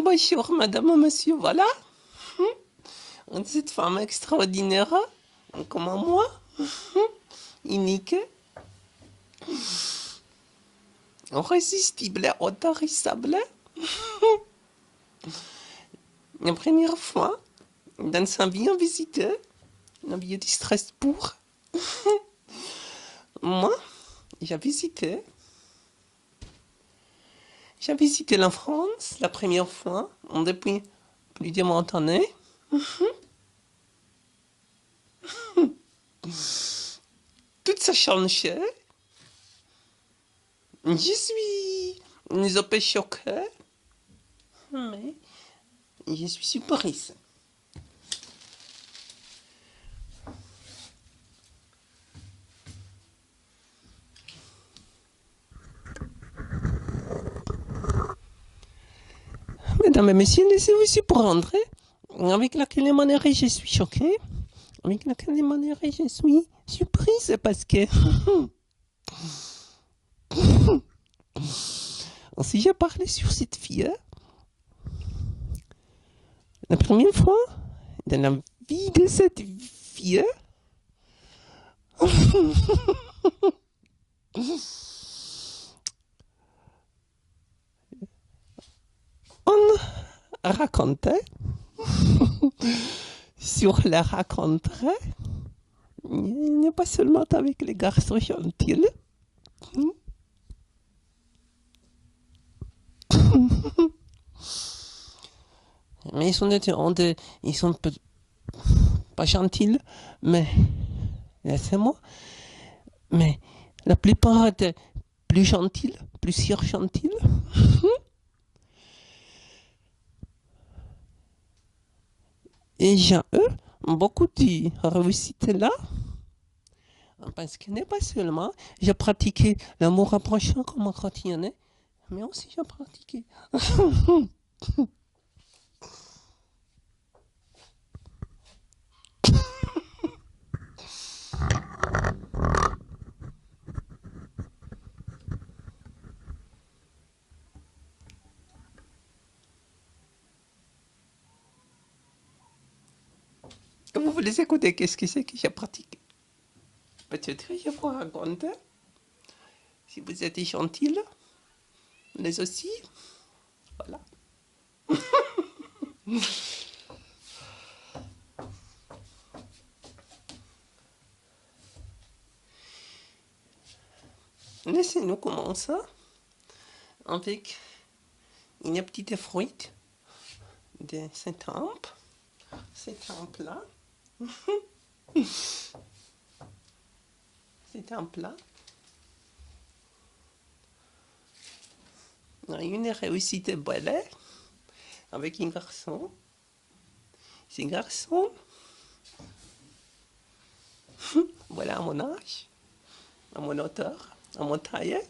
Bonjour, madame, monsieur, voilà. Cette femme extraordinaire, comme moi, unique, irrésistible, autorissable. La première fois, dans sa vie, on visitait, on avait du stress pour. Moi, j'ai visité. J'ai visité la France la première fois, depuis plus de 20 années. Tout ça changé. Je suis un peu choquée, mais je suis surprise. Mesdames et messieurs, laissez-vous surprendre. Avec laquelle manière je suis choquée. Avec laquelle manière je suis surprise parce que si j'ai parlé sur cette fille, la première fois dans la vie de cette fille, on racontait sur la rencontre, n'est pas seulement avec les garçons gentils. Mais ils sont pas gentils, mais laissez-moi. Mais la plupart étaient plus gentils, plus gentils. Et j'ai eu beaucoup de réussite là. Parce que n'est pas seulement j'ai pratiqué l'amour rapprochant comme quotidien, mais aussi j'ai pratiqué. Vous voulez écouter qu'est-ce que c'est que j'ai pratiqué? Peut-être que je vous raconte. Si vous êtes gentil, mais aussi, voilà. Laissez-nous commencer avec une petite fruit de cette tempe. Cette tempe-là. Cette tempe-là. Une réussite belle avec un garçon. C'est un garçon. Voilà à mon âge, à mon hauteur, à mon taille.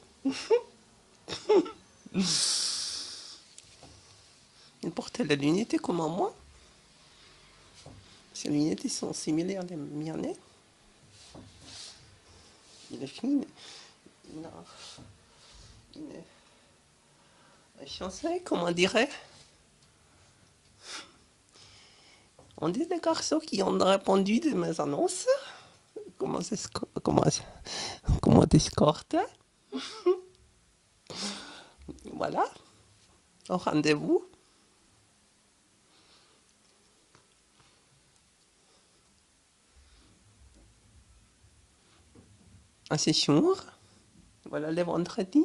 Il portait les lunettes comme moi. Ces lunettes sont similaires aux miennes. Il est fine. Il a une chanson, comment on dirait. On dit des garçons qui ont répondu de mes annonces. Comment t'escorte. Voilà. Au rendez-vous. Un séjour. Voilà le vendredi.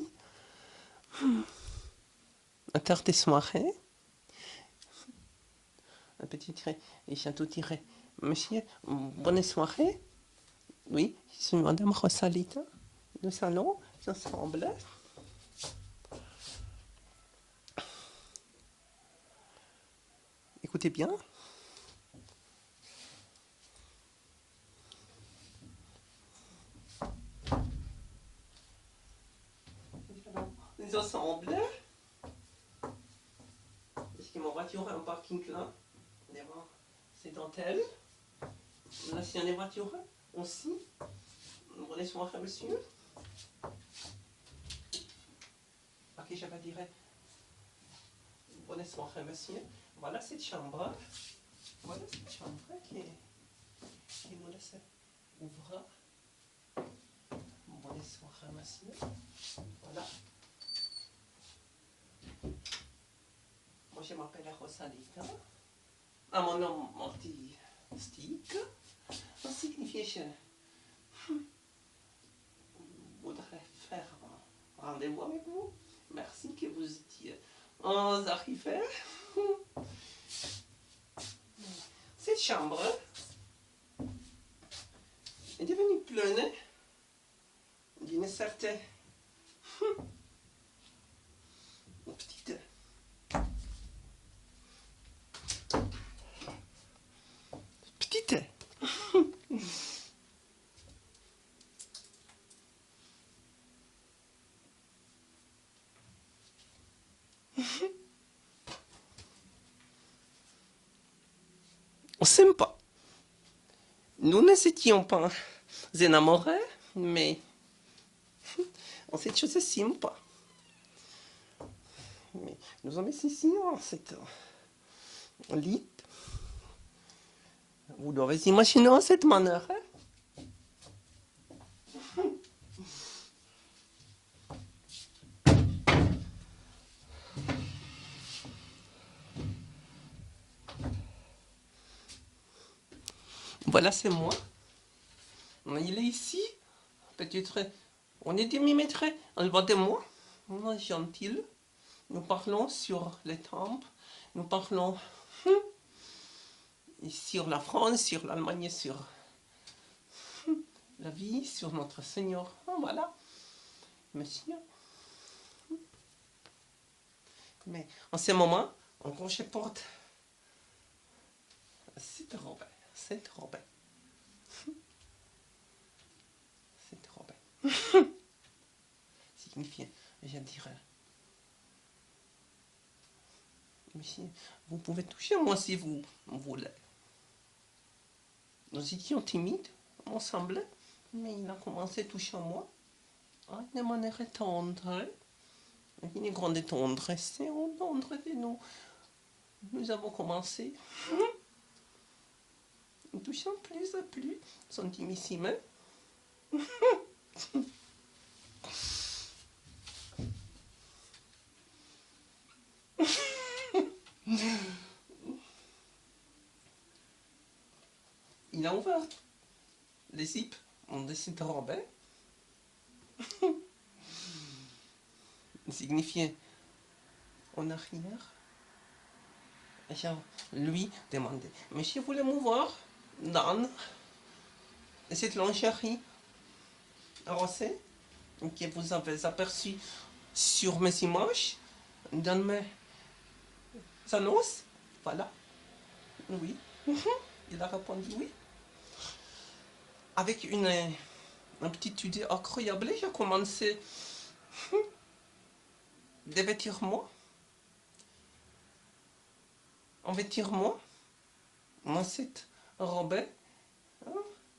Un tard de soirée. Un petit trait. Et j'ai tout tiré. Monsieur, bonne soirée. Oui, je suis Madame Rosalita. Nous allons ensemble. Écoutez bien. Nous ensemble. Parce que ma voiture a un parking là. Devant ces dentelles. Là, s'il y a des voitures aussi. Bonne soirée, monsieur. Ok, je vais dire. Bonsoir, monsieur. Voilà cette chambre. Voilà cette chambre qui nous laisse ouvrir. Bonsoir, monsieur. Voilà. Moi, je m'appelle Rosalita. À mon nom artistique. Ça signifie que je voudrais faire un rendez-vous avec vous. Merci que vous étiez arrivés. Cette chambre est devenue pleine d'une certaine petite sympa. Nous ne étions pas énamourés, mais cette chose est sympa. Mais nous sommes ici en cette lit. Vous devez imaginer en cette manière. Voilà, c'est moi. Il est ici. Peut-être on est demi-mètre en bas de moi. On est gentil. Nous parlons sur les tempes. Nous parlons sur la France, sur l'Allemagne, sur la vie, sur notre Seigneur. Voilà. Monsieur. Mais en ce moment, encore je porte cette robe. Cette robe. Cette robe. Signifie, je dirais. Monsieur, vous pouvez toucher moi si vous voulez. Nous étions timides, ensemble, mais il a commencé à toucher moi. De manière tendre. Une grande tendresse. Et au tendre de nous avons commencé. Nous touchons plus et plus, intimissime. Il a ouvert les zips de cette robe. Signifiait en arrière. Et je lui demandé, monsieur voulez me voir dans cette lingerie rosée que vous avez aperçue sur mes images, dans mes annonces? Voilà. Oui. Il a répondu oui. Avec une petite idée incroyable, j'ai commencé des vêtements. En vêtements. Dans cette robe.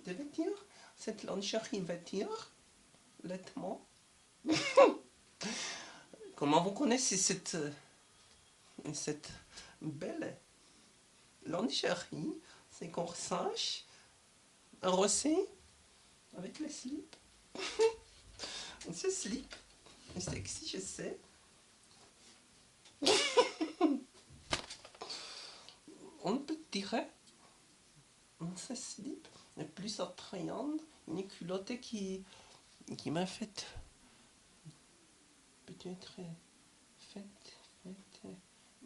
De vêtir. Cette lingerie vêtir. Vêtements. Comment vous connaissez cette belle lingerie, ces corsages rosés avec les slips. Ce slip, sexy, je sais. On peut dire, ce slip est plus attrayant, une culotte qui m'a fait peut-être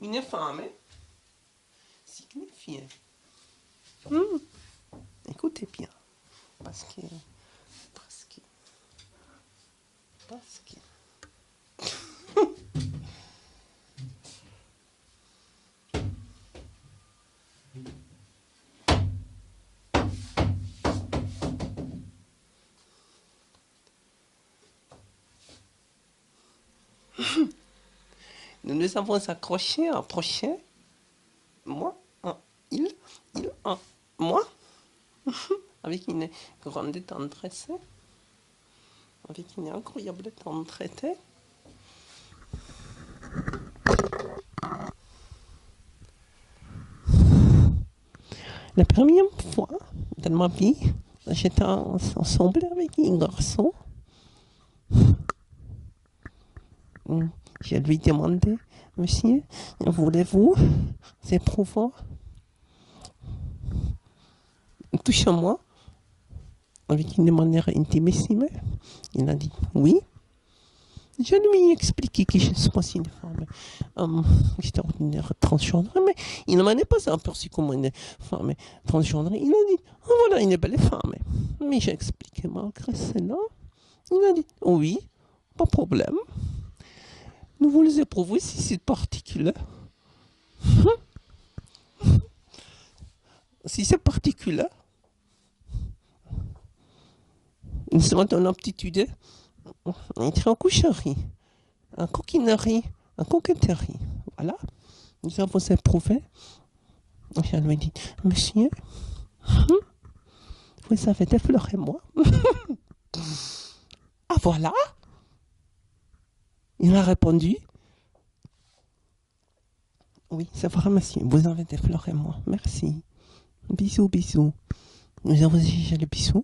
une femme signifie. Écoutez bien, parce que nous nous avons approché, moi, il, moi, avec une grande tendresse, avec une incroyable tendresse. La première fois de ma vie, j'étais ensemble avec un garçon. Je lui demandais, monsieur, voulez-vous éprouver touche-moi avec une manière intimissime? Il a dit oui. Je lui ai expliqué que je ne suis pas une femme extraordinaire transgenre, mais il ne m'a pas aperçu comme une femme transgenre. Il a dit, oh, voilà une belle femme. Mais j'ai expliqué malgré cela. Il a dit, oui, pas de problème. Nous voulons éprouver si c'est particulier. Si c'est particulier, nous sommes dans l'aptitude entre en coucherie, en coquinerie, en coquetterie. Voilà. Nous avons éprouvé. Je lui ai dit, monsieur, vous avez défloré moi. Ah voilà. Il a répondu, oui, c'est vrai monsieur, vous avez défloré moi. Merci. Bisous, bisous. Nous avons échangé les bisous.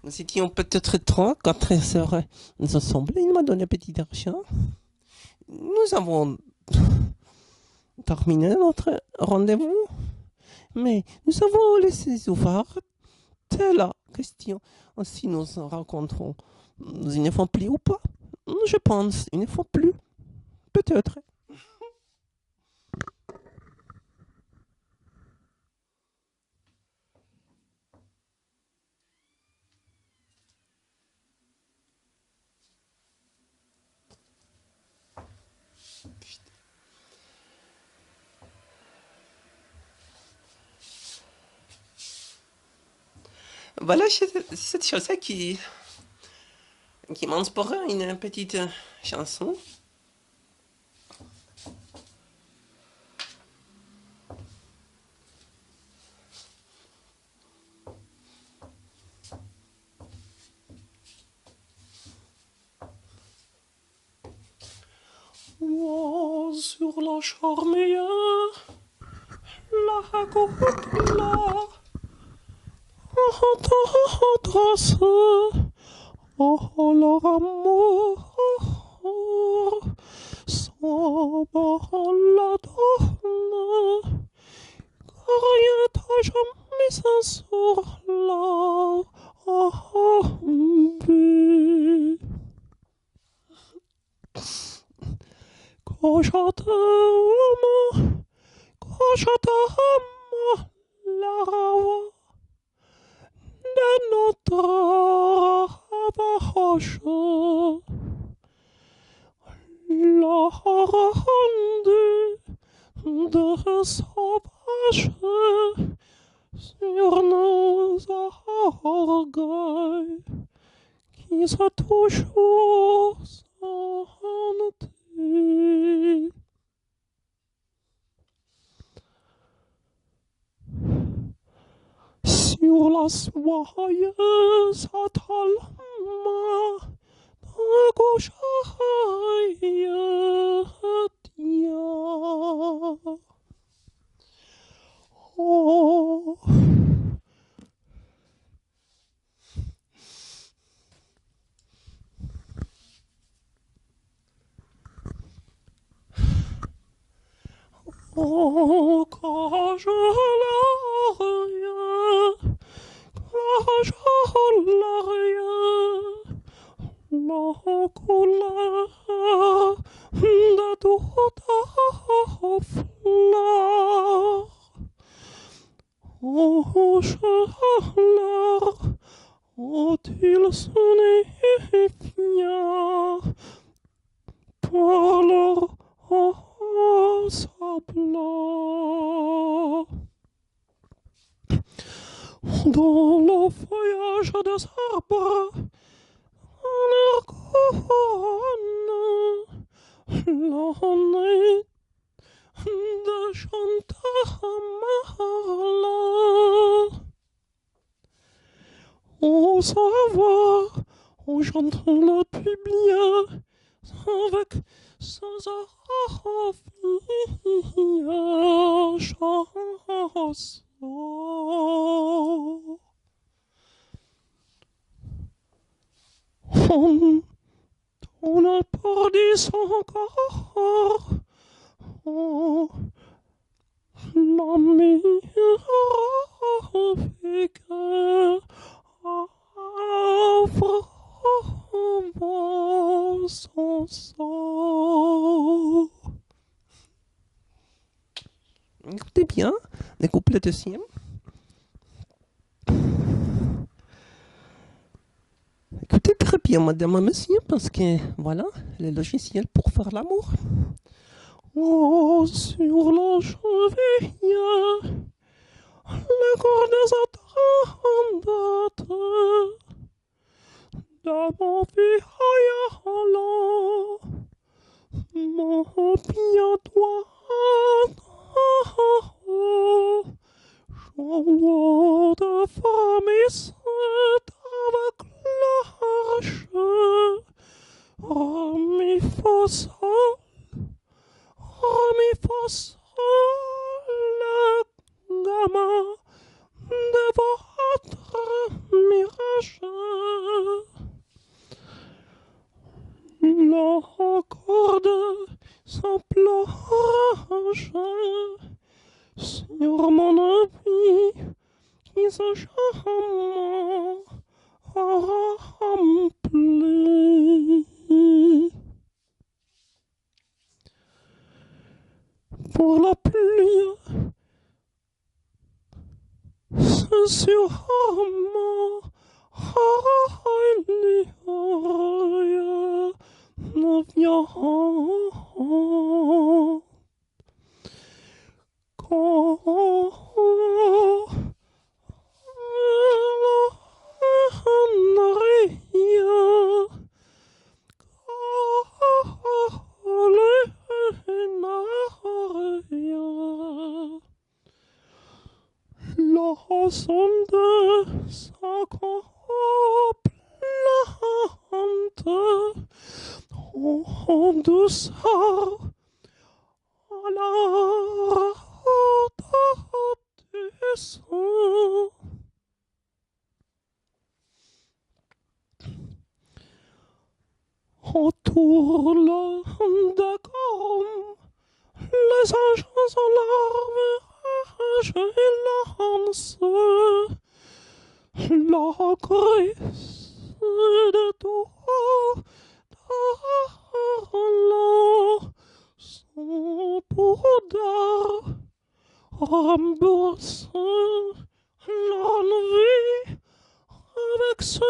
Nous étions peut-être 3, 4 sœurs ensemble. Il m'a donné un petit argent. Nous avons terminé notre rendez-vous. Mais nous avons laissé ouvert la question. Si nous nous rencontrons une fois plus ou pas, je pense une fois plus. Peut-être. Voilà, c'est cette chose qui m'inspire une petite chanson. Oh, sur la charmille, la goutte là, tendresse, oh, leur amour, sans la donne, car rien t'a jamais sans sur la but. Quand j'attends la voix de notre approche, la rendu de sauvage sur nos orgueils qui sont toujours sans noter. Sur la soyeuse talma de gauche oh. Oh, quand je la regarde, quand je la regarde, la couleur de toute fleur, oh, chaleur, ont-ils sonné bien par leur sable dans le feuillage des arbres, leur couronne, l'année de chanteur marla. Au savoir, on chante le public avec sans chanson. On a perdu son corps, on l'a mis avec son sang. Écoutez bien, les couplets deuxièmes. Écoutez très bien, madame et monsieur, parce que voilà, le logiciel pour faire l'amour. Oh, sur la cheville, le corps des attendantes de mon vieil allant, mon bien droit, j'envoie de famille avec l'arche, mi fa sol, mi fa sol, le gamin de votre mirage. La corde s'emplonge sur mon œil qui se remplit. Pour la pluie, c'est sûrement ne vient quand la sonde s'accoplante en douceur à la route du sang. Autour de gomme, les anges en larmes et lancent la graisse de tout dans son poudre rembourse l'ennui avec ce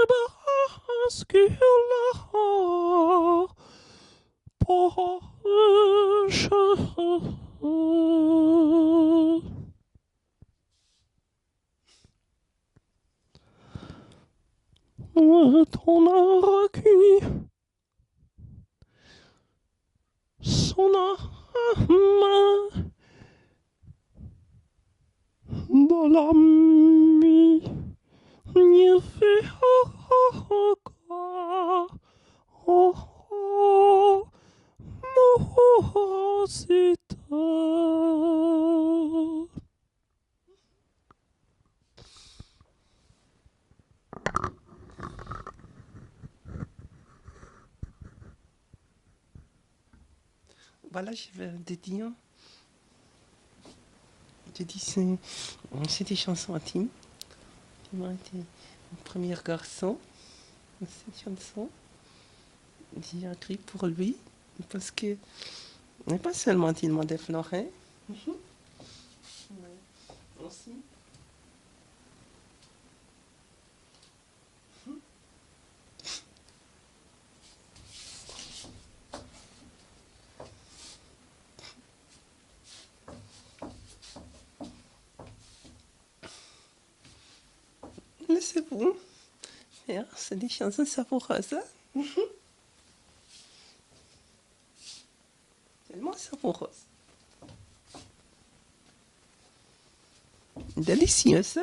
basculaire poche. Ton recueilli son âme de la nuit. Il fait quoi? Oh, oh, morosité. Voilà, je vais te dire. Je dis, c'est des chansons intimes. Qui m'ont été mon premier garçon. Cette chanson, j'ai écrit pour lui. Parce que, mais pas seulement il m'a défloré. Aussi. Laissez-vous. C'est des chansons savoureuses. Tellement savoureuses. Délicieuses.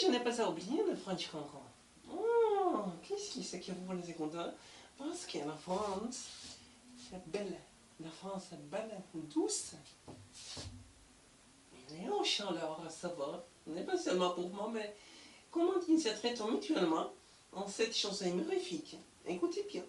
je n'ai pas oublié le French Cancan. Oh, qu'est-ce que c'est que vous les content? Parce que la France, c'est belle. La France est belle, douce. Mais en chaleur, ça va. Ce n'est pas seulement pour moi, mais comment dire, c'est traite mutuellement en cette chanson magnifique. Écoutez bien.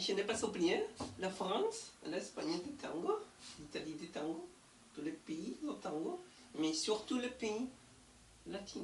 Je n'ai pas oublié la France, l'Espagne du tango, l'Italie du tango, tous les pays du tango, mais surtout les pays latins.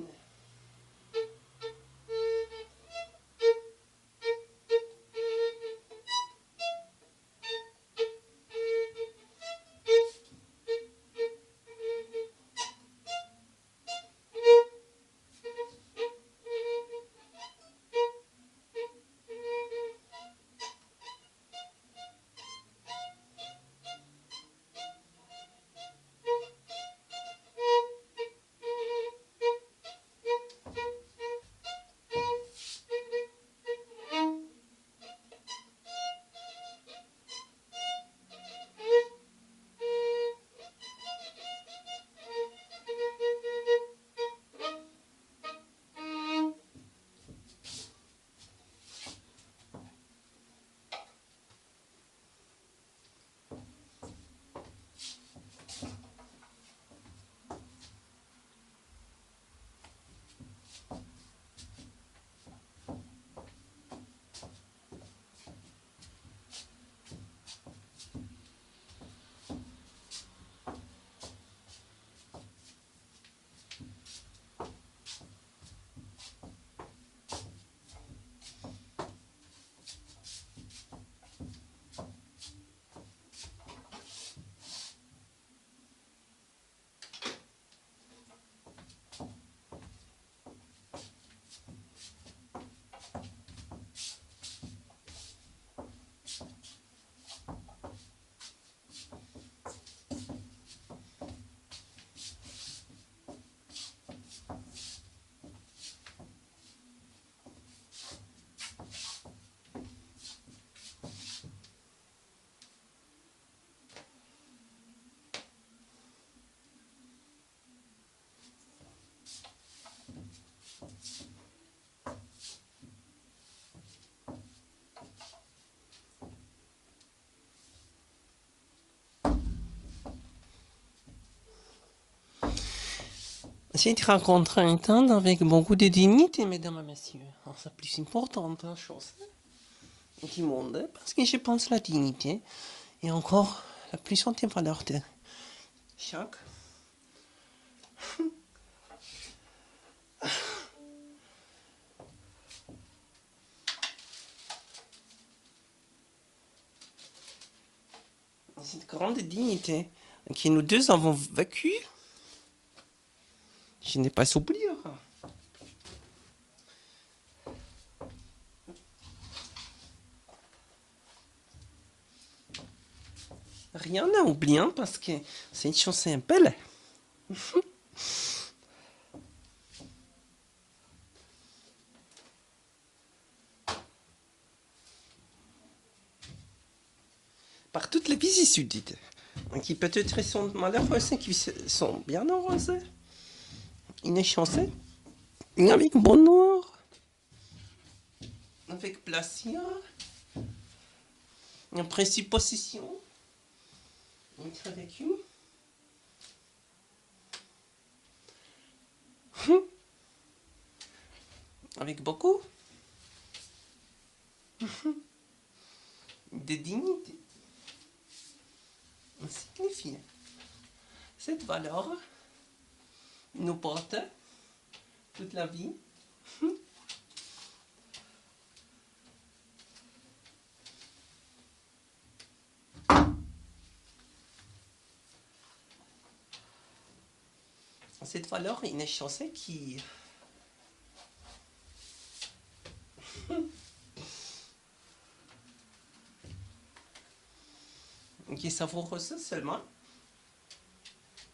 J'ai été rencontré un temps avec beaucoup de dignité, mesdames et messieurs. C'est la plus importante chose du monde, parce que je pense la dignité est encore la plus haute valeur de chaque. cette grande dignité que nous deux avons vécue, je n'ai pas oublié. Rien à oublier parce que c'est une chanson belle. Par toutes les vicissitudes, qui peut-être sont malheureuses, qui sont bien heureuses. Une chanson avec bonheur, avec plaisir, en précipitation, être vécu. Avec beaucoup de dignité. Signifie cette valeur nous porte toute la vie. Cette valeur est une chanson qui est savoureuse seulement.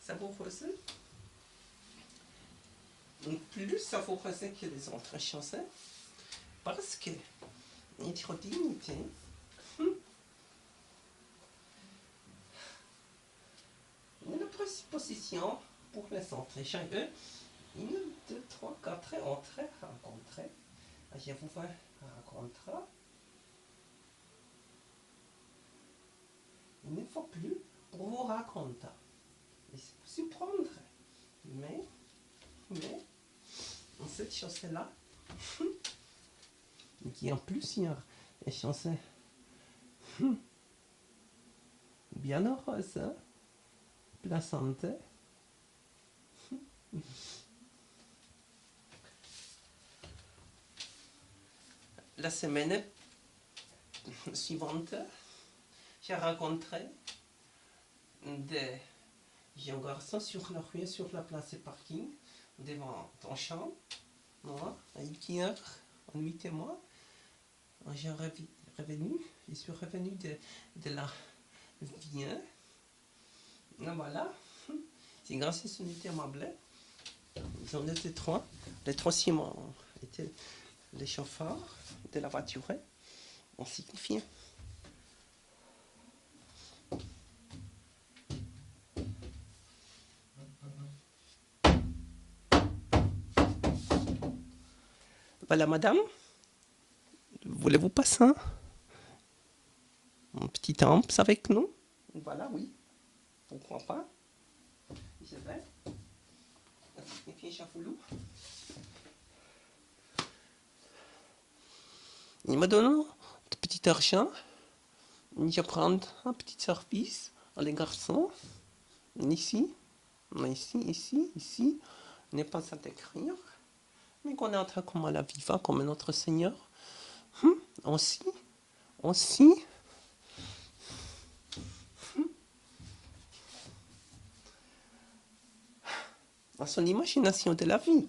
Savoureuse. Plus savoureuse que les autres chansons. Parce que notre dignité une préposition pour les autres. Chacun, 1, 2, 3, 4 entrées, rencontrer. Je vous vais rencontrer. Il ne faut plus pour vous raconter. Et c'est pour surprendre. Mais, cette chanson-là, qui en plusieurs chansons bien heureuses, plaçantes, la semaine suivante, j'ai rencontré des jeunes garçons sur la rue, sur la place de parking, devant ton champ. Moi, à Ikea, en 8 mois, j'ai revenu, je suis revenu de la vie. Voilà, c'est grâce à ce n'était amable. Ils en étaient 3. Les 3e ont été les chauffeurs de la voiture. On signifie. Voilà, madame. Voulez-vous passer un petit temps avec nous? Voilà, oui. Pourquoi pas? Je vais. Signifier chafoulou. Il me donne un petit argent. Je prends un petit service à les garçons. Ici, ici. N'est pas à décrire. Mais qu'on est en train comme à la viva, comme notre Seigneur. Aussi. À son imagination de la vie.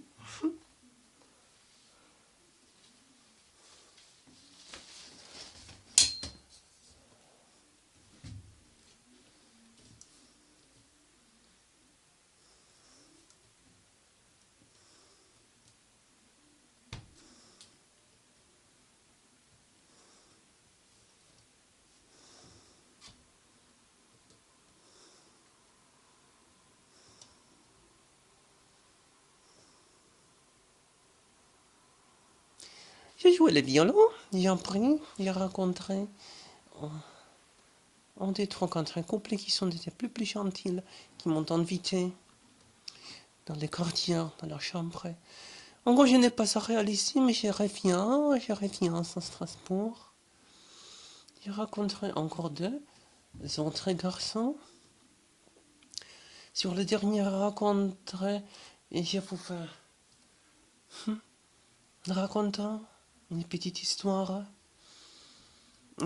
J'ai joué le violon, j'ai appris, j'ai rencontré un des 3 couples qui sont des plus gentils, qui m'ont invité dans les quartiers, dans leur chambre. En gros, je n'ai pas ça réalisé, mais je reviens à Strasbourg. J'ai rencontré encore 2 autres garçons. Sur le dernier rencontre, je vous fais raconter une petite histoire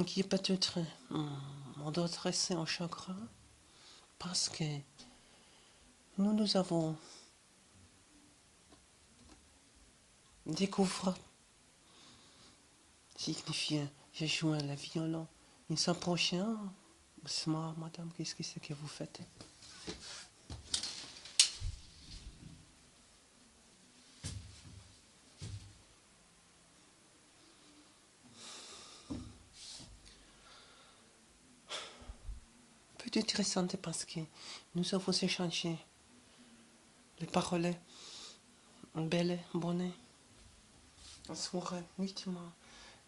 qui est peut-être on doit dresser en chakra parce que nous avons découvert signifiant j'ai joué le violon. Une fois prochain, c'est moi, madame, qu'est-ce que c'est que vous faites? Peut-être intéressant parce que nous avons échangé les paroles belles, bonnes, soirée, nuitement.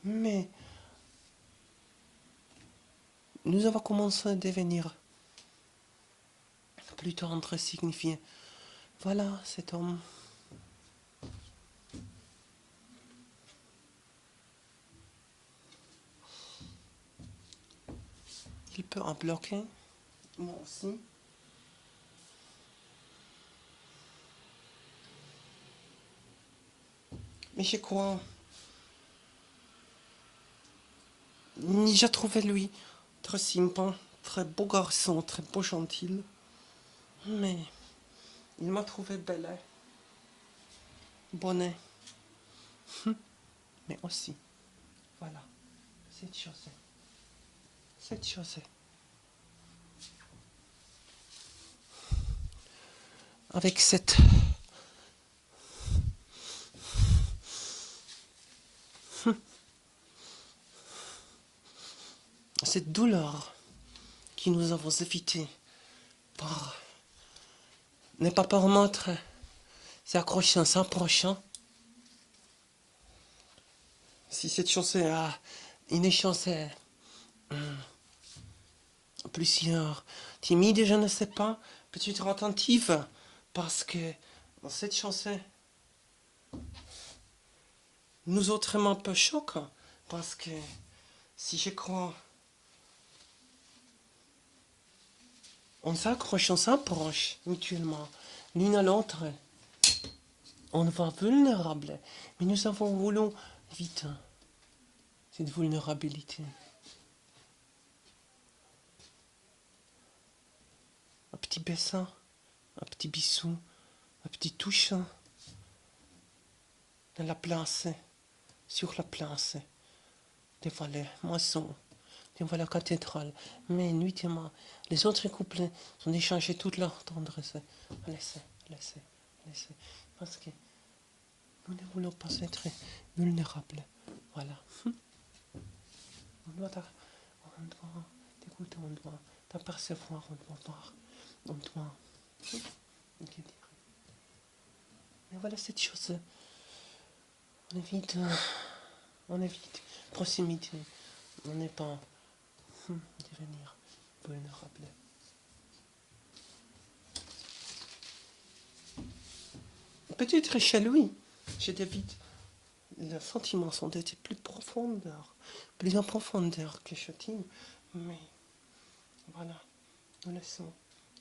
Mais nous avons commencé à devenir plus tendre, signifiant. Voilà, cet homme. Il peut en bloquer, moi aussi. Mais je crois, j'ai trouvé lui très sympa, très beau garçon, très beau gentil. Mais il m'a trouvé belle, bonne, mais aussi, voilà, cette chose. Cette chose. Avec cette douleur qui nous avons évité par ne pas permettre s'accrocher, s'approchant. Si cette chose a une chance plusieurs timide, je ne sais pas, peut-être attentive, parce que dans cette chanson, nous autrement peu choc, parce que si je crois, on s'accroche, on s'approche mutuellement, l'une à l'autre, on va vulnérable, mais nous avons voulu vite cette vulnérabilité. Un petit bessin, un petit bisou, un petit touche dans la place, sur la place, devant les moissons, devant la cathédrale. Mais nuitement, les autres couples ont échangé toute leur tendresse. Laissez, laissez, laissez. Parce que nous ne voulons pas être vulnérables. Voilà. On doit t'écouter, on doit t'apercevoir, on doit voir, on doit. Mais voilà cette chose. On évite proximité. On n'est pas devenir vulnérable. Peut-être chez lui, chez David, les sentiments sont été plus en profondeur que chez Tim. Mais voilà, nous laissons,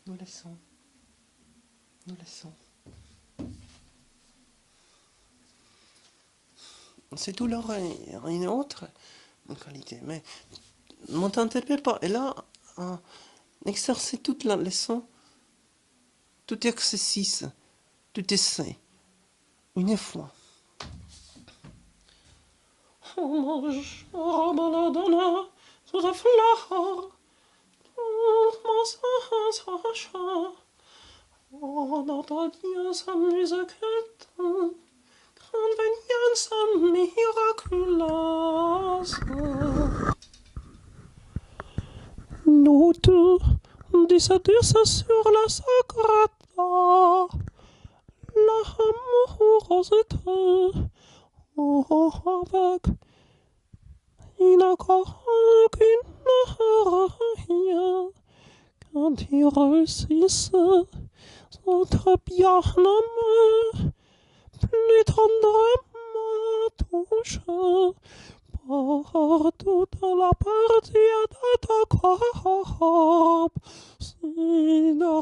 nous laissons, nous laissons. C'est douleur une autre qualité, mais mon tante Peppa, elle a exercé toute la leçon, tout exercice, tout essai, une fois. On entend dire sa musique, convenience miraculeuse. Nous deux, 10 sur la sacrata, l'amourosité, avec une accord qu'une rien, quand ils réussissent, notre bien-aimé, plus tendrement touche, par toute la partie de ta corps, si ne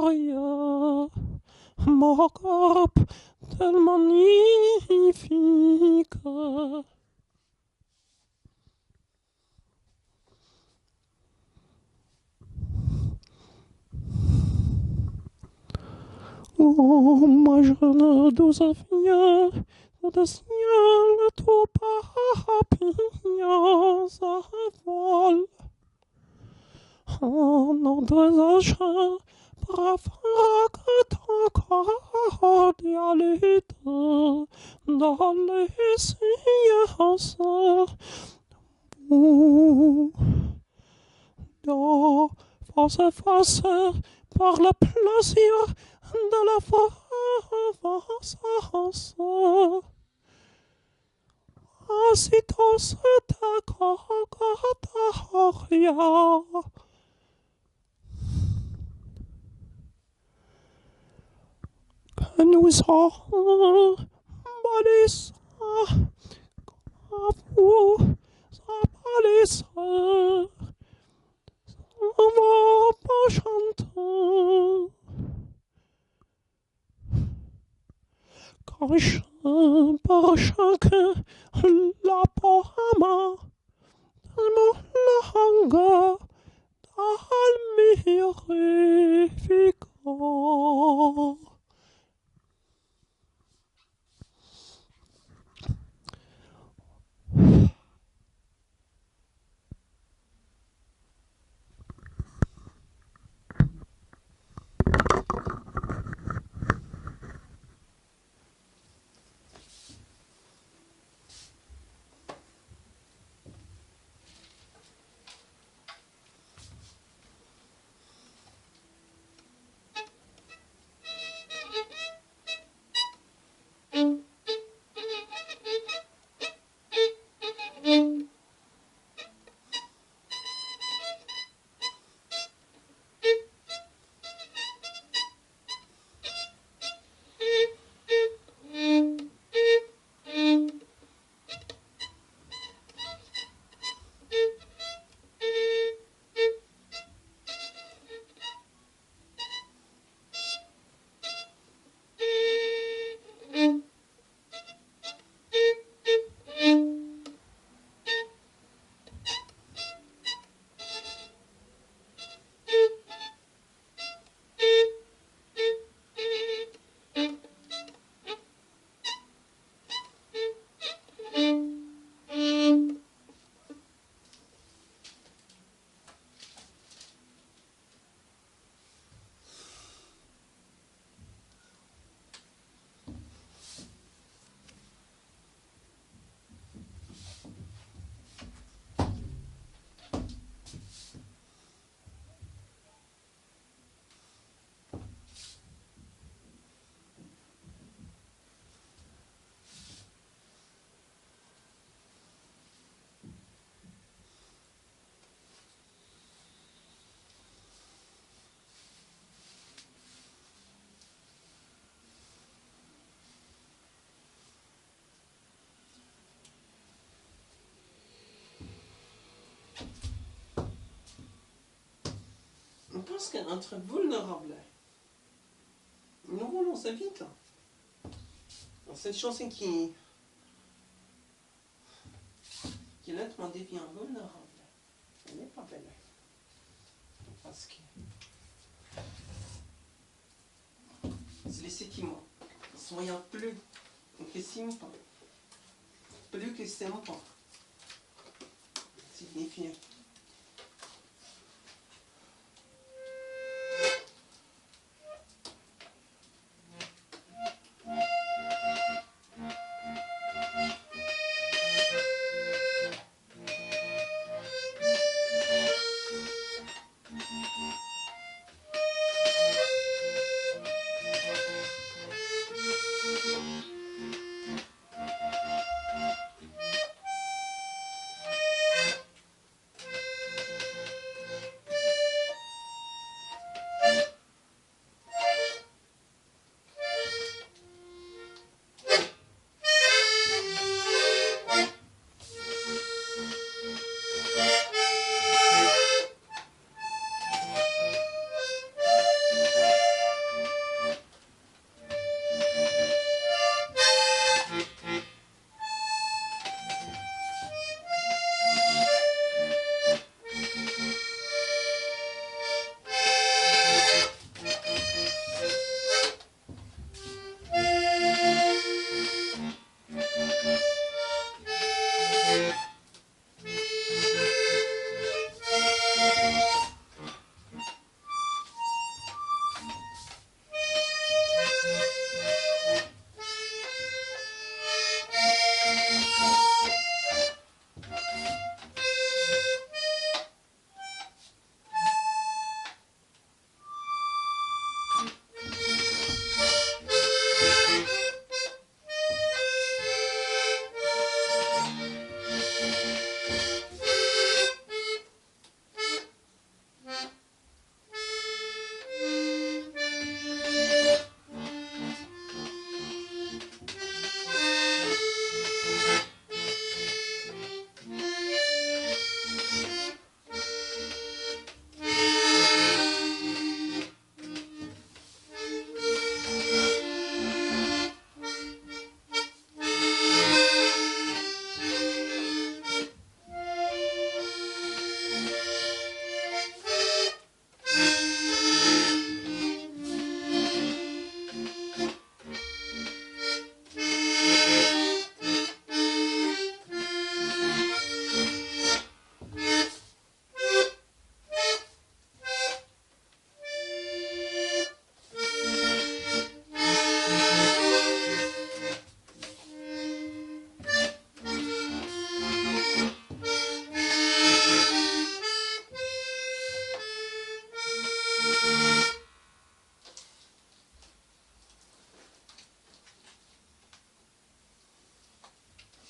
rien, mon corps tellement magnifique. Oh, ma jeune douce fille, le ciel tout papillon s'envole. En notre chant, brave que ton cordialité dans les sciences. Oh, force par le plaisir de la vengeance. Aussitôt c'est Gorgoria, que nous avons balisé à vous, à balisé, on va pas chanter. Quand chacun par chacun la pomme de mon langue almirifique. On pense qu'entre vulnérables, nous roulons ça vite. Cette chanson qui lentement devient vulnérable, elle n'est pas belle. Parce que c'est les sentiments. Soyons plus que simples, plus que simples, signifie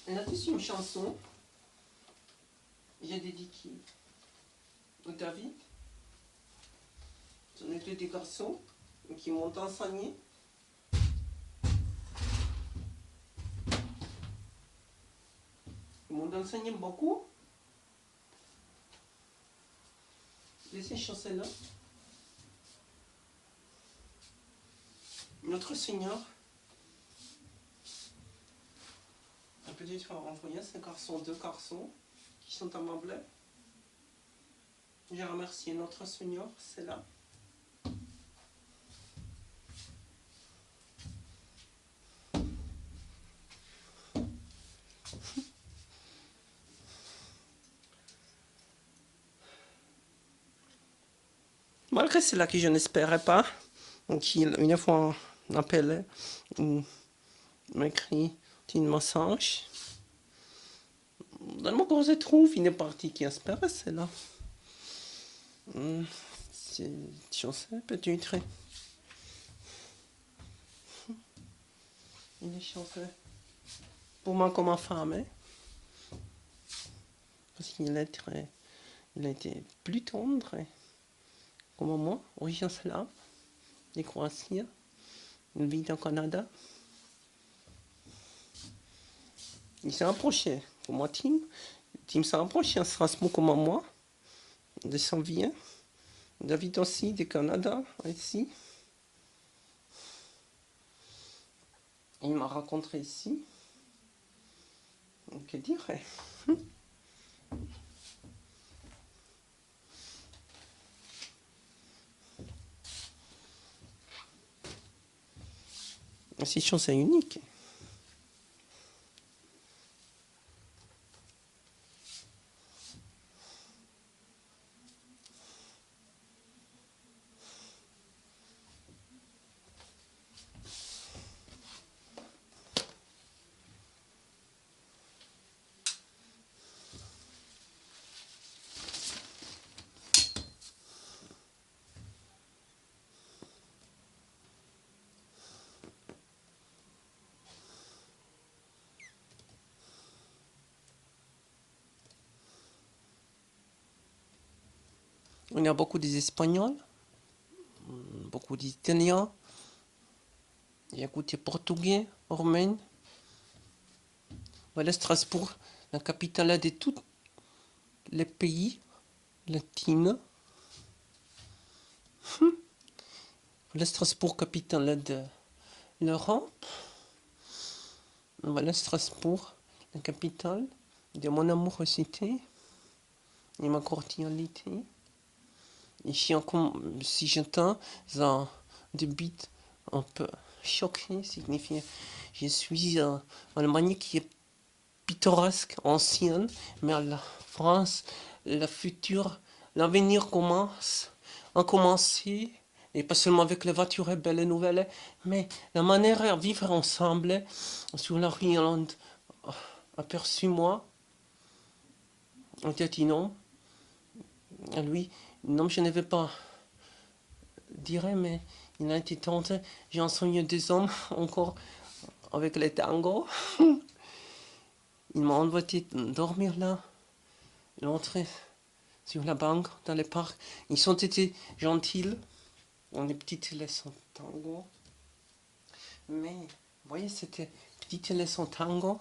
Et là, c'est une chanson. J'ai dédié au David. Ce sont les deux garçons qui m'ont enseigné. Ils m'ont enseigné beaucoup. Et ces chansons-là, notre Seigneur a peut-être envoyé ces garçons, deux garçons qui sont amables. J'ai remercié notre Seigneur, c'est là. Malgré cela que je n'espérais pas, donc une fois on appelait ou m'écrit un message. Dans le moment où je trouve une partie qui espère, c'est là. C'est chance peut-être. Une chance pour moi comme femme, hein? Parce qu'il est très, il a été plus tendre, hein? Comme moi, origine slave, des Croatiens, il vit au Canada. Il s'est approché, pour moi, Tim s'est approché à Strasbourg comme moi, de son vient. David aussi, du Canada, ici. Il m'a rencontré ici. Que dire? C'est une chance unique. Il y a beaucoup d'Espagnols, beaucoup d'Italiens, il y a beaucoup de Portugais, Roumains. Voilà Strasbourg, la capitale de tous les pays latins. Voilà Strasbourg, capitale de l'Europe. Voilà Strasbourg, la capitale de mon amourosité et ma cordialité. Ici, si j'entends un débit un peu choqué, signifie je suis en Allemagne qui est pittoresque, ancienne, mais à la France, le futur, l'avenir a commencé, et pas seulement avec les voitures et belles nouvelles, mais la manière de vivre ensemble sur la Irlande, aperçu moi, on dit non, à lui, non, je ne vais pas dire, mais il a été tenté, j'ai enseigné des hommes encore avec les tangos. Il m'a envoyé dormir là, l'entrée sur la banque, dans les parcs. Ils ont été gentils, dans les petites leçons tango. Mais, vous voyez, c'était petites leçons tango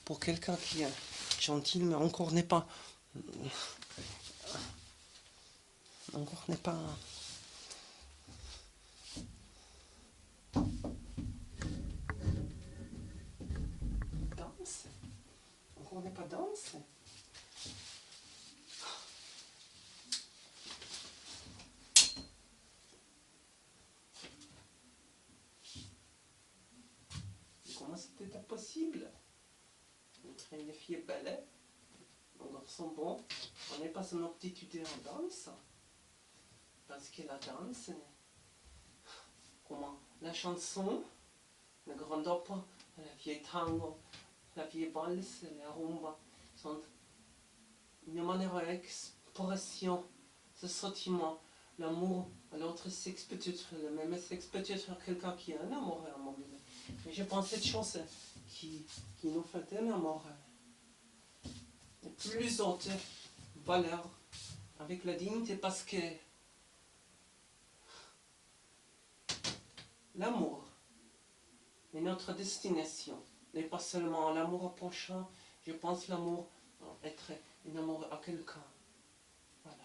pour quelqu'un qui est gentil, mais encore n'est pas. Encore n'est pas. Danse. Encore n'est pas danse. Comment c'était possible? Une fille belle, un garçon bon. On n'est pas seulement aptitude en danse. Parce que la danse, comment? La chanson, le grand opéra, la vieille tango, la vieille valse, la rumba, sont une manière d'expression, ce sentiment, l'amour à l'autre sexe, peut-être le même sexe, peut-être quelqu'un qui a un amour à un moment donné. Mais je pense que cette chanson qui nous fait tellement de plus haute valeur avec la dignité parce que l'amour est notre destination. N'est pas seulement l'amour au prochain, je pense l'amour être un amour à quelqu'un. Voilà.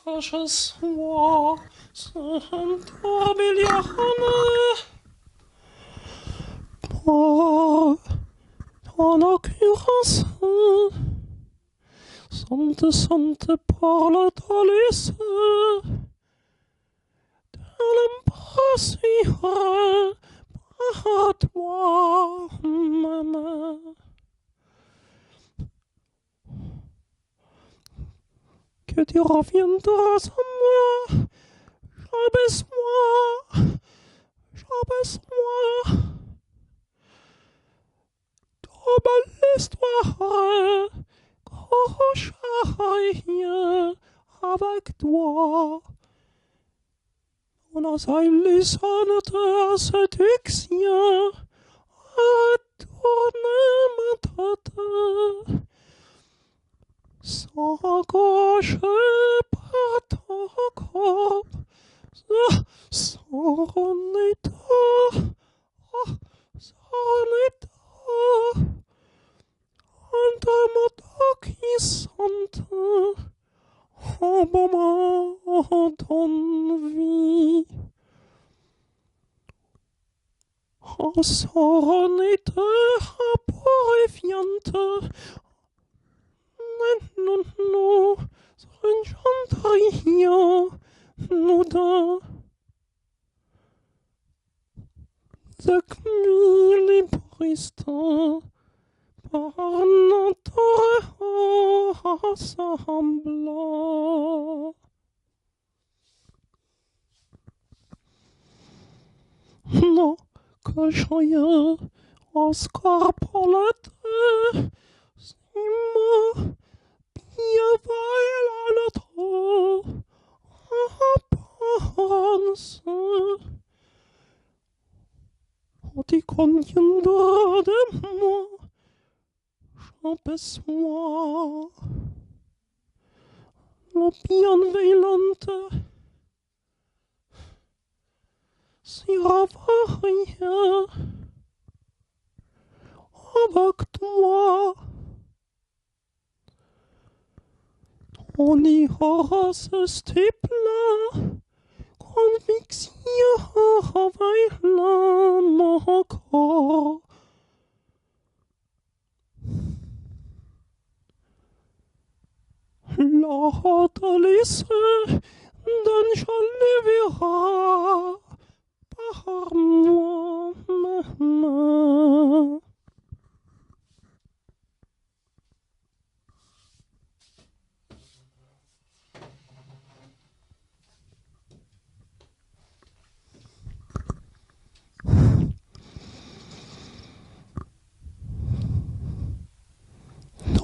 Que je sois un tourbillon pour ton occurrence, Sainte, sainte par la délice de l'embrassure par toi, maman. Que tu reviendras à moi, abaisse-moi, abaisse-moi, trop belle histoire, que j'aille avec toi. On a les de séduction, à tourner ma tête, sans que je parte encore, sans état, sans état, un moto qui sente un moment d'ennui. En sonnet aborrefiante, non, non, ringiantaria, nuda. tak milibristan par notre rassemblant. Non, que joyeux Oscar Paulette, Simon, bien la notre apparence. On dit conviendra de moi, j'en besoin. La bienveillante sera rien avec toi. On ira ce type-là, conviction avec l'âme encore. La délice d'un joli verra par moi-même.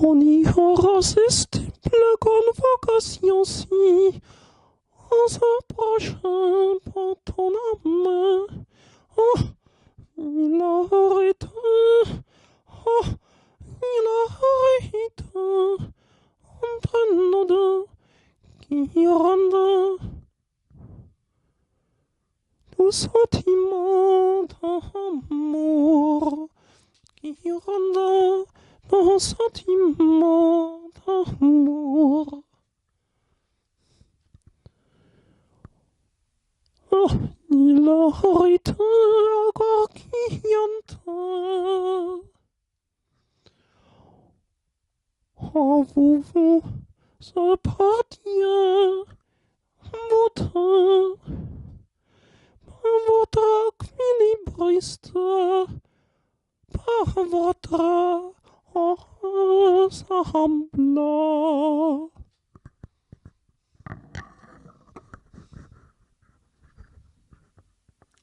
On ira assister la convocation-ci en s'approchant par ton main. Oh, il arrête. Oh, il arrête entre nous deux qui rendent tout sentiment d'amour, qui rendent nos sentiments d'amour. Oh, il arrête encore qui entend. Oh, vous appartient votre équilibriste, par votre ensemble.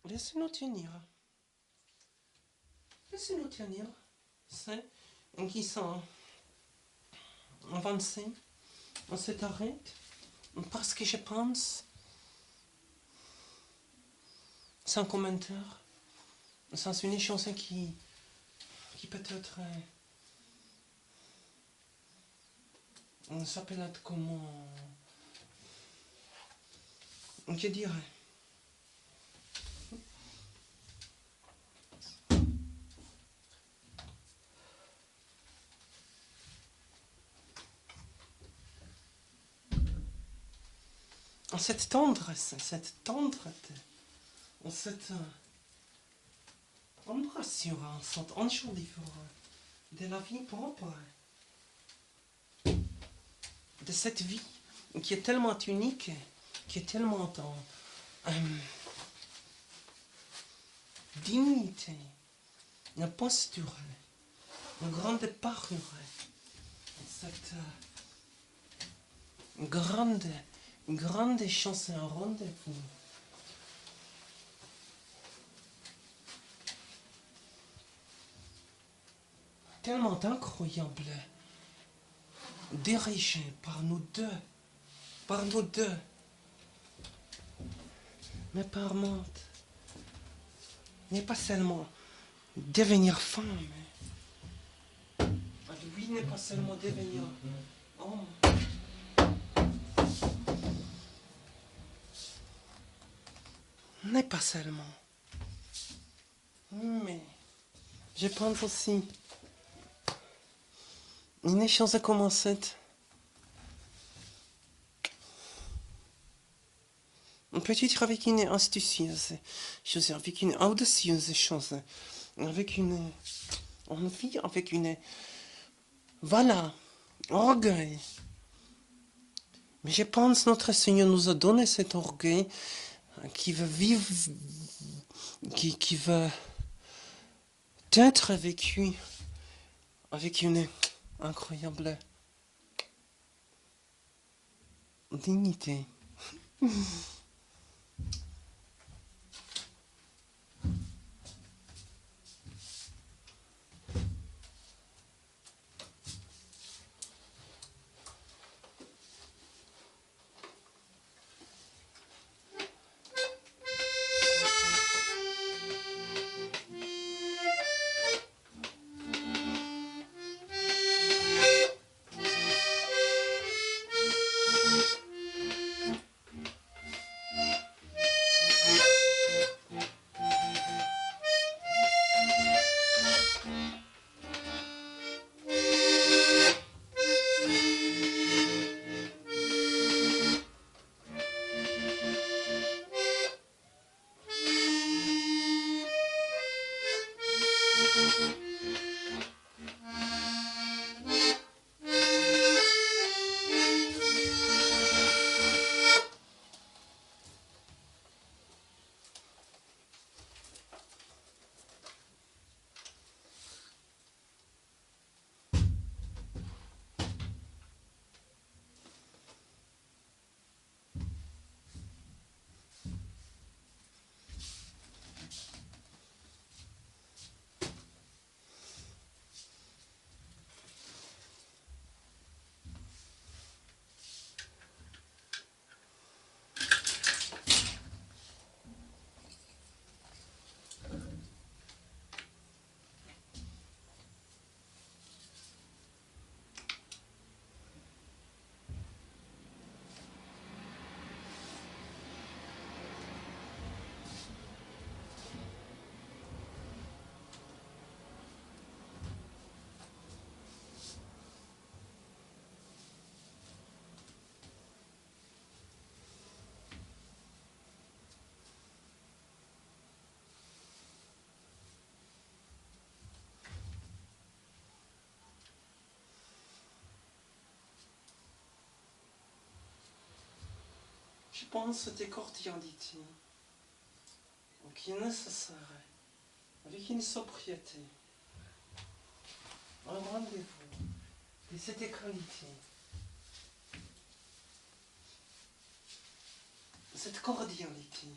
Laissez-nous tenir. Laissez-nous tenir. C'est qui sont avancés. On s'arrête parce que je pense, sans commentaire, sans une chanson qui peut-être s'appelle comment, je dirais. Cette tendresse, cette tendreté, cette embrassure, cette enjolivure de la vie propre, de cette vie qui est tellement unique, qui est tellement en dignité, une posture, une grande parure, cette grande chance, un rendez-vous. Tellement incroyable, dirigé par nous deux, mais par Monte, n'est pas seulement devenir femme, lui n'est pas seulement devenir homme. N'est pas seulement. Mais je pense aussi une chance comme cette. Peut-être avec une astucieuse chose, avec une audacieuse chose, avec une envie, avec une. Voilà, orgueil. Mais je pense que notre Seigneur nous a donné cet orgueil qui veut vivre, qui veut d'être vécu avec une incroyable dignité. Je pense que cette cordialité qui est nécessaire, avec une sobriété, un rendez-vous de cette qualité, cette cordialité,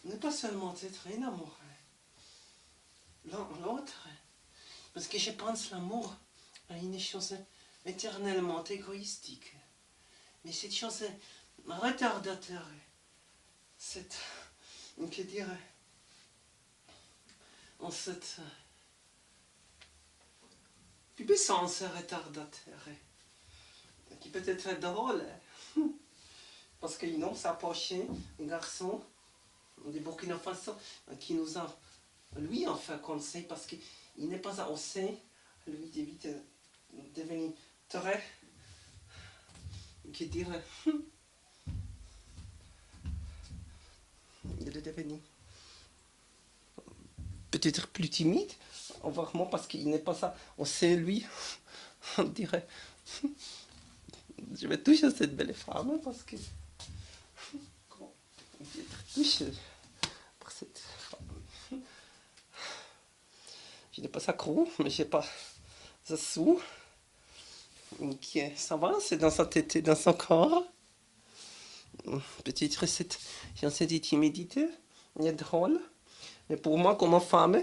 n'est pas seulement être énamouré l'un l'autre, parce que je pense l'amour à une chose éternellement égoïstique, mais cette chose retardateur, cette, que dirais, en cette puissance retardateur, qui peut être drôle, parce qu'ils n'ont s'approché un garçon de Burkina Faso qui nous a, lui, enfin, conseillé, parce qu'il n'est pas osé, lui, de devenir très, que dire, de devenir peut-être plus timide, vraiment, parce qu'il n'est pas ça osé, lui, on dirait, je vais toucher cette belle femme, parce que, il est très touché par cette femme. Je n'ai pas ça gros, mais je n'ai pas ça sous, qui s'avance dans sa tête et dans son corps. Petite recette, j'en sais des timidité, il est drôle, mais pour moi, comme femme,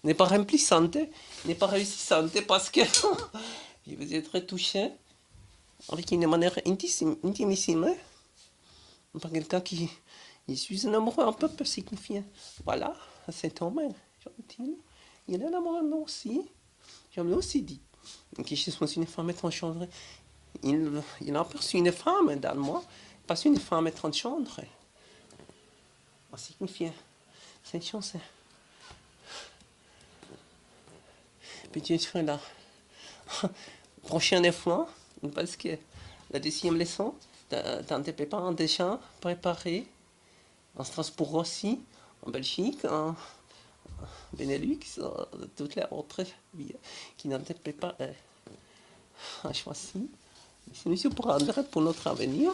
n'est pas remplissante, n'est pas réussissante, parce que je vous ai très touché, avec une manière intimissime, par quelqu'un qui, je suis un amoureux un peu signifiant. Voilà, cet homme est gentil, il est amoureux aussi, je lui ai aussi dit, que je suis une femme étrangère. Il a aperçu une femme dans moi, pas une femme étrangère. Signifiant cette chose. Petite là. Prochaine fois, parce que la deuxième leçon, dans tes préparants déjà préparé en Strasbourg aussi, en Belgique, en Benelux, toutes les autres villes qui n'ont pas choisi. C'est nous prendre pour notre avenir.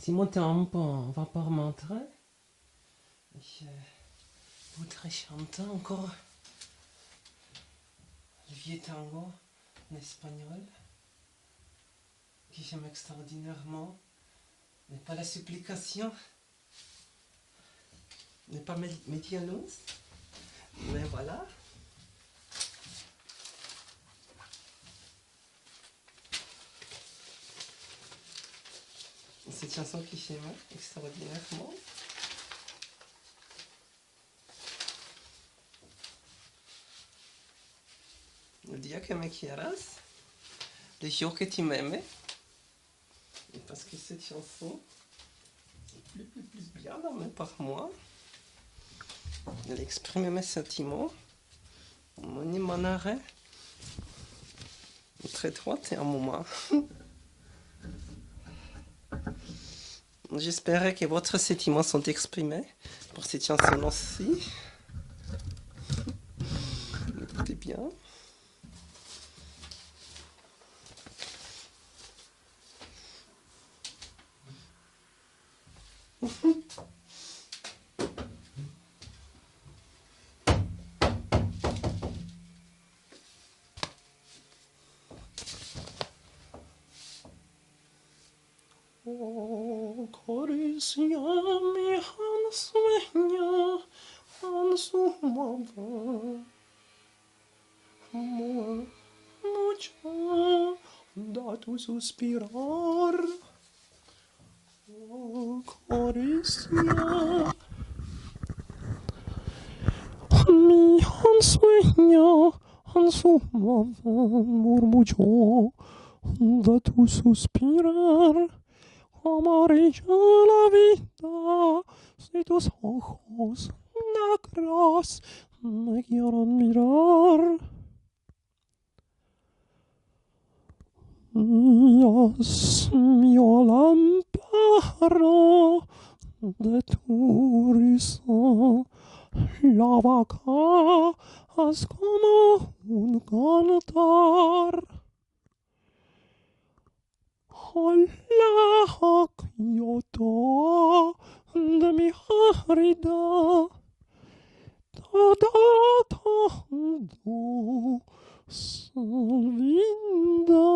Simon, t'es un peu, on va pas remontrer. Je voudrais chanter encore le vieux tango en espagnol que j'aime extraordinairement. N'est pas la supplication, n'est pas Medianus, mais voilà. Cette chanson que j'aime extraordinairement. Le dia que me quieras, le jour que tu m'aimes. Parce que cette chanson est plus bien par moi. Elle exprime mes sentiments, mon arrêt. Très droite et un moment. J'espérais que votre sentiments sont exprimés pour cette chanson-ci. Écoutez bien. Acariciame al sueño, en su mano, mucho da tu suspirar. Acaricia mi sueño, en su mano, murmullo da tu suspirar. Amarilla la vida, si tus ojos negros me quieren mirar. Dios mío, lámpara de tu risa, la vaca es como un cantar. Hola, Kyoto, de mi herida, todo, todo se olvida.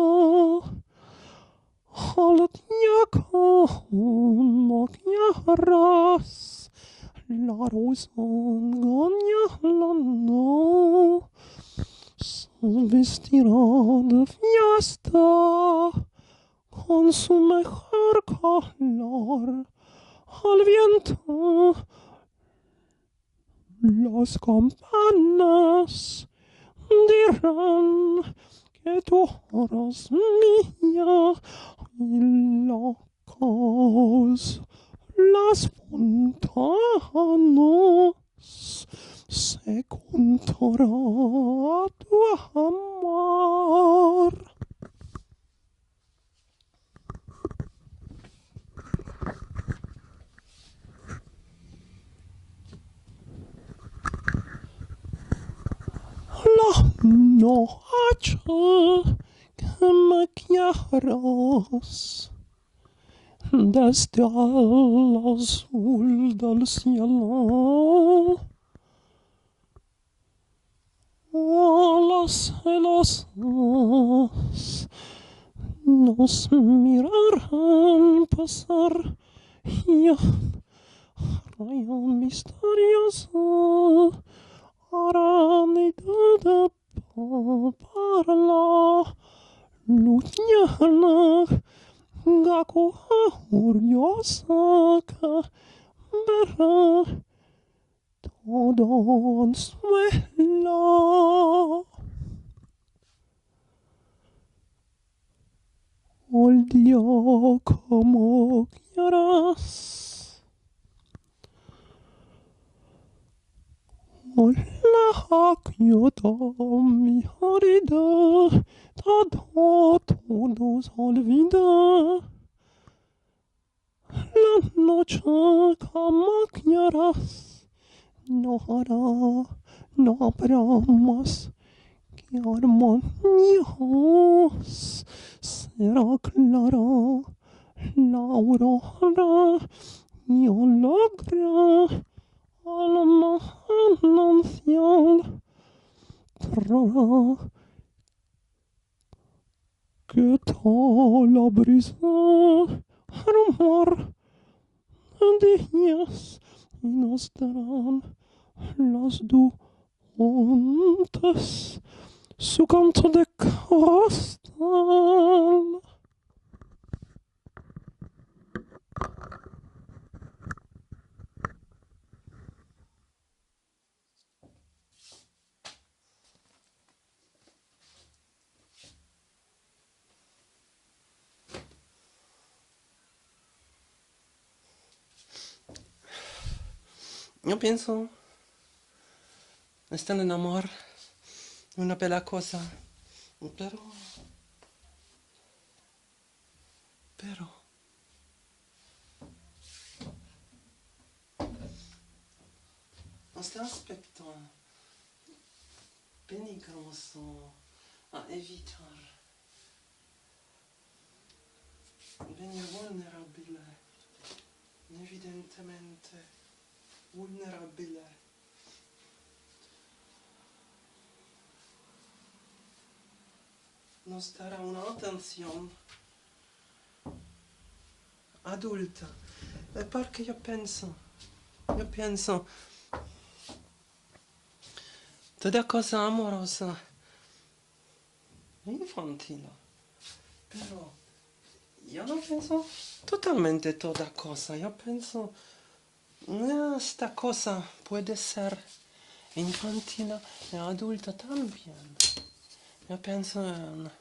Al día como quieras, la rosa engañando se vestirá de fiesta con su mejor color. Al viento las campanas dirán que tú eres mía y locos las fontanas se contará tu amor. La noche que me quieras desde el azul del cielo, las celosas nos mirarán pasar y un rayo misterioso hará nida para la luñana gaku curiosa que verá todo en suelo. El día como quieras. Hola, Kyoto, mi herida, todo, todo se olvida. La noche como quieras, no hará, no habrá más que armonías. Será clara la aurora y logra alma ancial traerá que tal la brisa rumor de ellas y nos darán las duendes su canto de cristal. Yo pienso, estar en amor, una bella cosa, pero Pero este aspecto peligroso a evitar, venir vulnerabile, evidentemente vulnerabile. Nos dará una atención adulta. Perché io penso, toda cosa amorosa è infantile, però io non penso totalmente toda cosa, io penso, esta cosa puede ser infantile e adulta también. Io penso en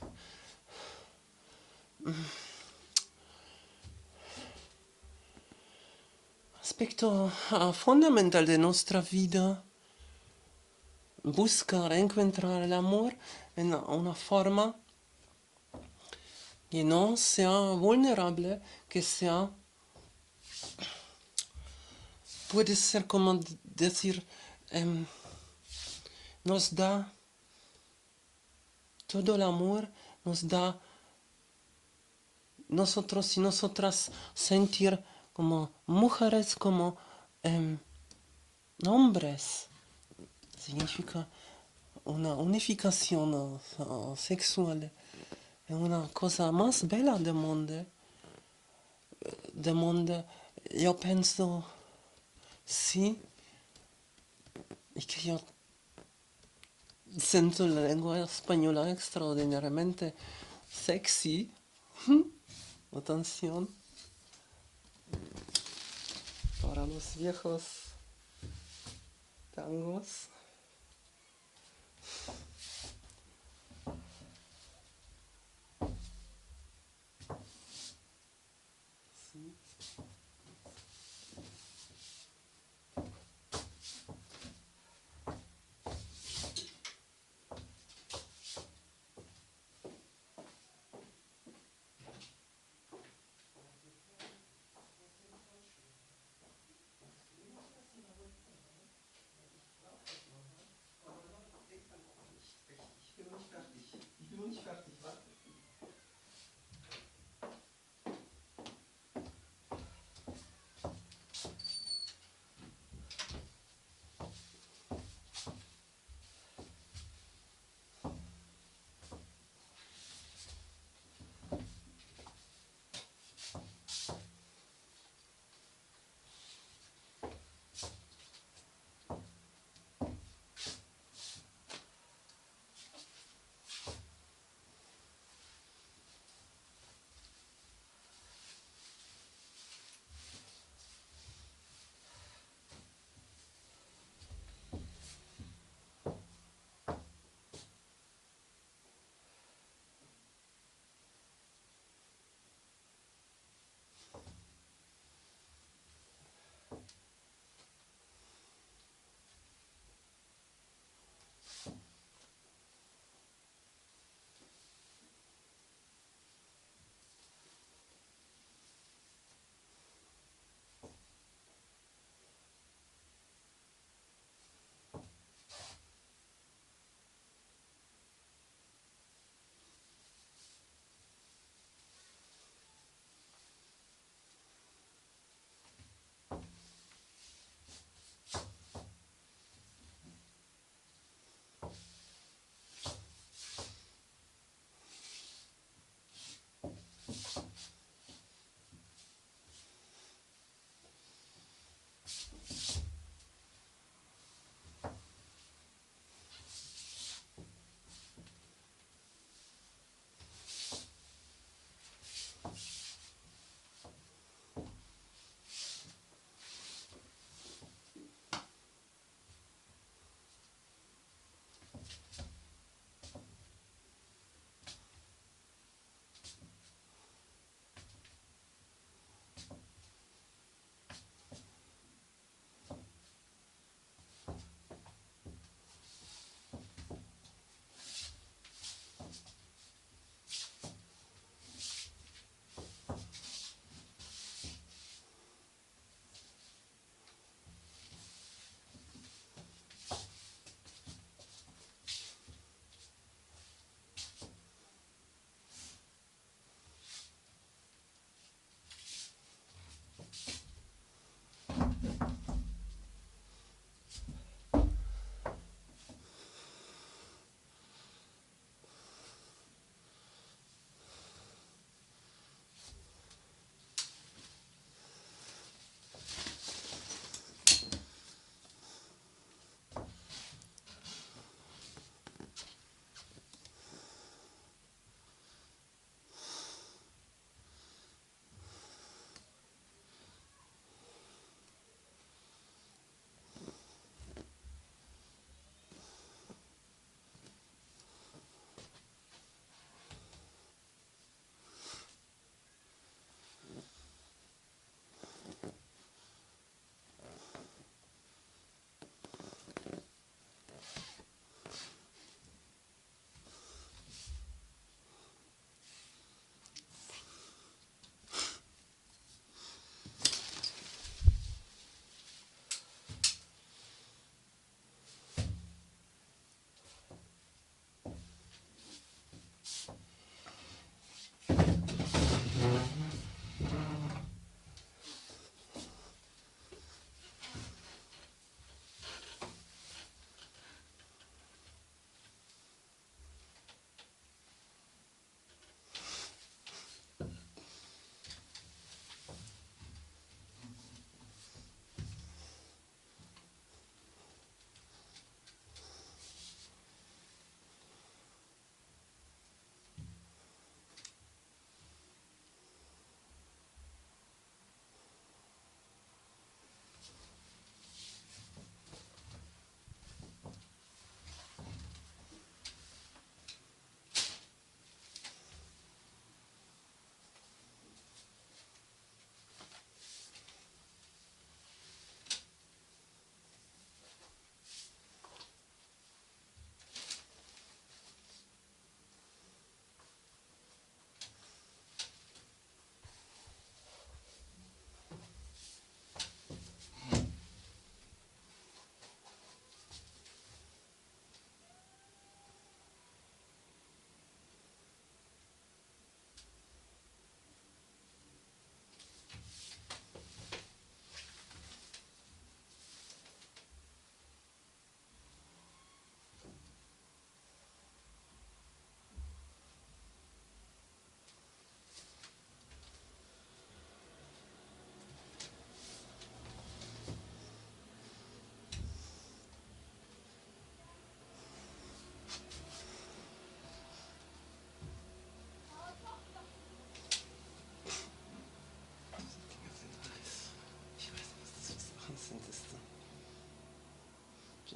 aspecto fundamental de nuestra vida, buscar, encontrar el amor en una forma que no sea vulnerable, que sea, puede ser como decir, nos da todo el amor, nos da nosotros y nosotras sentir como mujeres, como hombres. Significa una unificación sexual. Es una cosa más bella del mundo. Yo pienso, sí, y que yo siento la lengua española extraordinariamente sexy. Atención para los viejos tangos. Sí.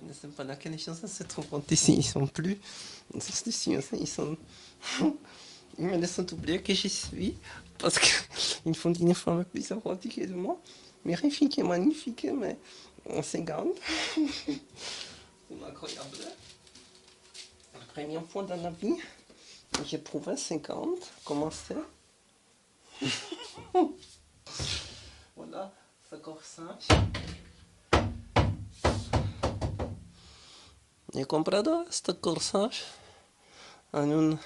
ne sais pas laquelle chanson se trouve ici. Ils sont plus. Ils sont. Ils me laissent oublier que j'y suis. Parce qu'ils font une forme plus sympathique de moi. Magnifique et magnifique, mais on s'égare. C'est incroyable. La première fois dans la vie, j'ai trouvé 50. Comment c'est? Voilà, ce corsage. He comprado este corsage en un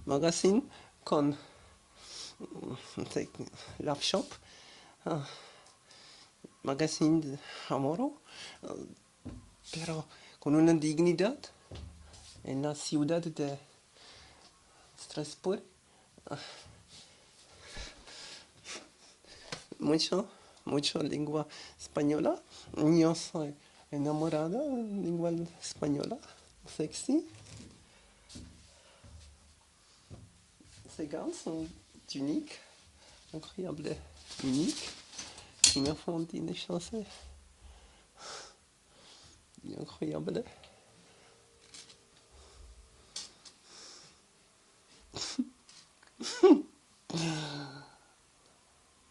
magazine con Love Shop, magazine de Amoro, pero con una dignidad en la ciudad de Strasbourg. Mucho lengua española. Yo soy enamorada de lengua española. Sexy. Ces gars sont uniques, incroyables, uniques. Ils me font une chanson incroyable.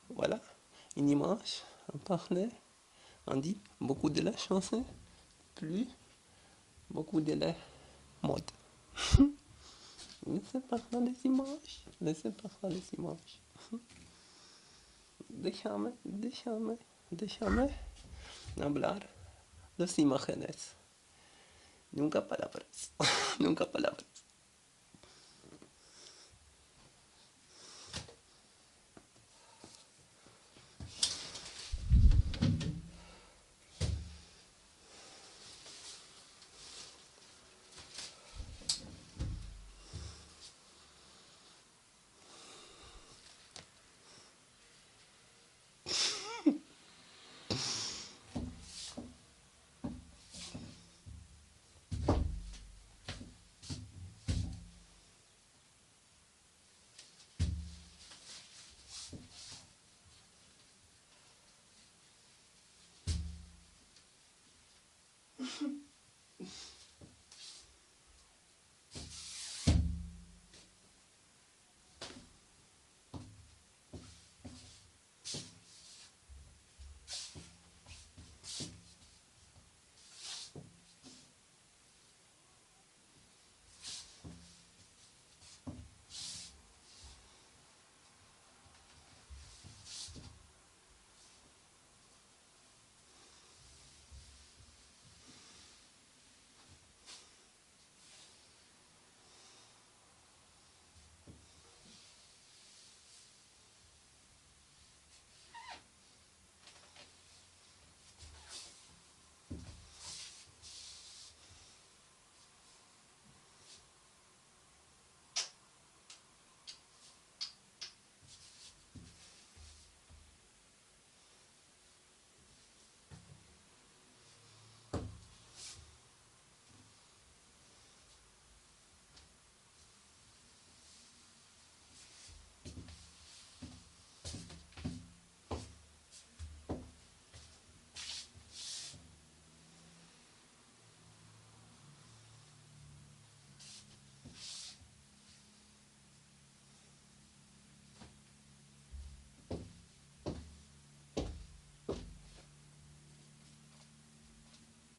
Voilà, une image, un parler, on dit beaucoup de la chanson, plus beaucoup de la mode. Laissez passer les images, laissez passer les images. Déjame hablar las imágenes. Nunca palabras, nunca palabras.